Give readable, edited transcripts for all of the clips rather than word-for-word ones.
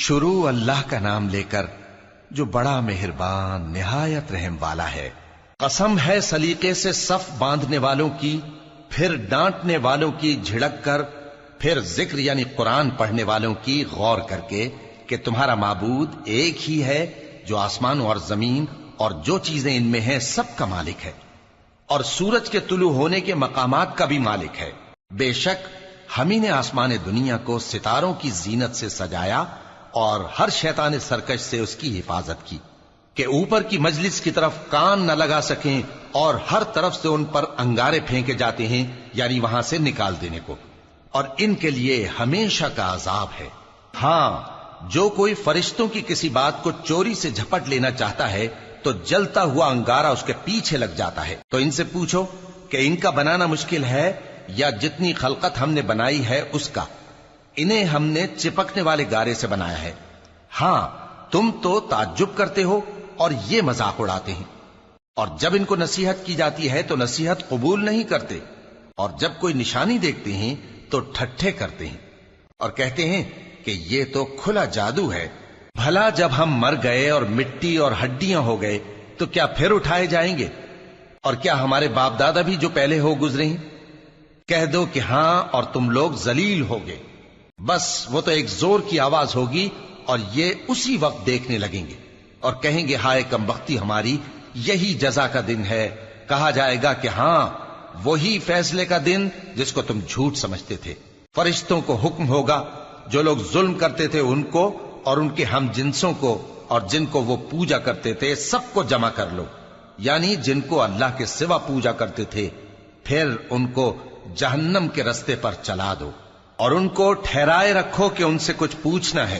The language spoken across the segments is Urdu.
شروع اللہ کا نام لے کر جو بڑا مہربان نہایت رحم والا ہے۔ قسم ہے سلیقے سے صف باندھنے والوں کی، پھر ڈانٹنے والوں کی جھڑک کر، پھر ذکر یعنی قرآن پڑھنے والوں کی غور کر کے کہ تمہارا معبود ایک ہی ہے جو آسمان اور زمین اور جو چیزیں ان میں ہیں سب کا مالک ہے، اور سورج کے طلوع ہونے کے مقامات کا بھی مالک ہے۔ بے شک ہم ہی نے آسمان دنیا کو ستاروں کی زینت سے سجایا اور ہر شیطان سرکش سے اس کی حفاظت کی کہ اوپر کی مجلس کی طرف کان نہ لگا سکیں، اور ہر طرف سے ان پر انگارے پھینکے جاتے ہیں یعنی وہاں سے نکال دینے کو، اور ان کے لیے ہمیشہ کا عذاب ہے۔ ہاں، جو کوئی فرشتوں کی کسی بات کو چوری سے جھپٹ لینا چاہتا ہے تو جلتا ہوا انگارہ اس کے پیچھے لگ جاتا ہے۔ تو ان سے پوچھو کہ ان کا بنانا مشکل ہے یا جتنی خلقت ہم نے بنائی ہے اس کا؟ انہیں ہم نے چپکنے والے گارے سے بنایا ہے۔ ہاں، تم تو تعجب کرتے ہو اور یہ مذاق اڑاتے ہیں، اور جب ان کو نصیحت کی جاتی ہے تو نصیحت قبول نہیں کرتے، اور جب کوئی نشانی دیکھتے ہیں تو ٹھٹھے کرتے ہیں اور کہتے ہیں کہ یہ تو کھلا جادو ہے۔ بھلا جب ہم مر گئے اور مٹی اور ہڈیاں ہو گئے تو کیا پھر اٹھائے جائیں گے؟ اور کیا ہمارے باپ دادا بھی جو پہلے ہو گزرے ہیں؟ کہہ دو کہ ہاں، اور تم لوگ ذلیل ہوگے۔ بس وہ تو ایک زور کی آواز ہوگی اور یہ اسی وقت دیکھنے لگیں گے اور کہیں گے ہائے کمبختی ہماری، یہی جزا کا دن ہے۔ کہا جائے گا کہ ہاں، وہی فیصلے کا دن جس کو تم جھوٹ سمجھتے تھے۔ فرشتوں کو حکم ہوگا جو لوگ ظلم کرتے تھے ان کو اور ان کے ہم جنسوں کو اور جن کو وہ پوجا کرتے تھے سب کو جمع کر لو، یعنی جن کو اللہ کے سوا پوجا کرتے تھے، پھر ان کو جہنم کے رستے پر چلا دو اور ان کو ٹھہرائے رکھو کہ ان سے کچھ پوچھنا ہے۔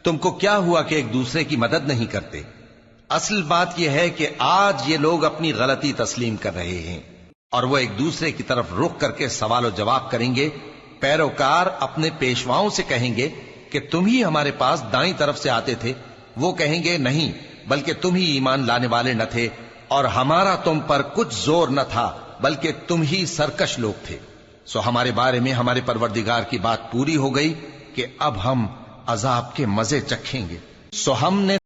تم کو کیا ہوا کہ ایک دوسرے کی مدد نہیں کرتے؟ اصل بات یہ ہے کہ آج یہ لوگ اپنی غلطی تسلیم کر رہے ہیں اور وہ ایک دوسرے کی طرف رخ کر کے سوال و جواب کریں گے۔ پیروکار اپنے پیشواؤں سے کہیں گے کہ تم ہی ہمارے پاس دائیں طرف سے آتے تھے۔ وہ کہیں گے نہیں، بلکہ تم ہی ایمان لانے والے نہ تھے، اور ہمارا تم پر کچھ زور نہ تھا، بلکہ تم ہی سرکش لوگ تھے۔ سو ہمارے بارے میں ہمارے پروردگار کی بات پوری ہو گئی کہ اب ہم عذاب کے مزے چکھیں گے۔ سو ہم نے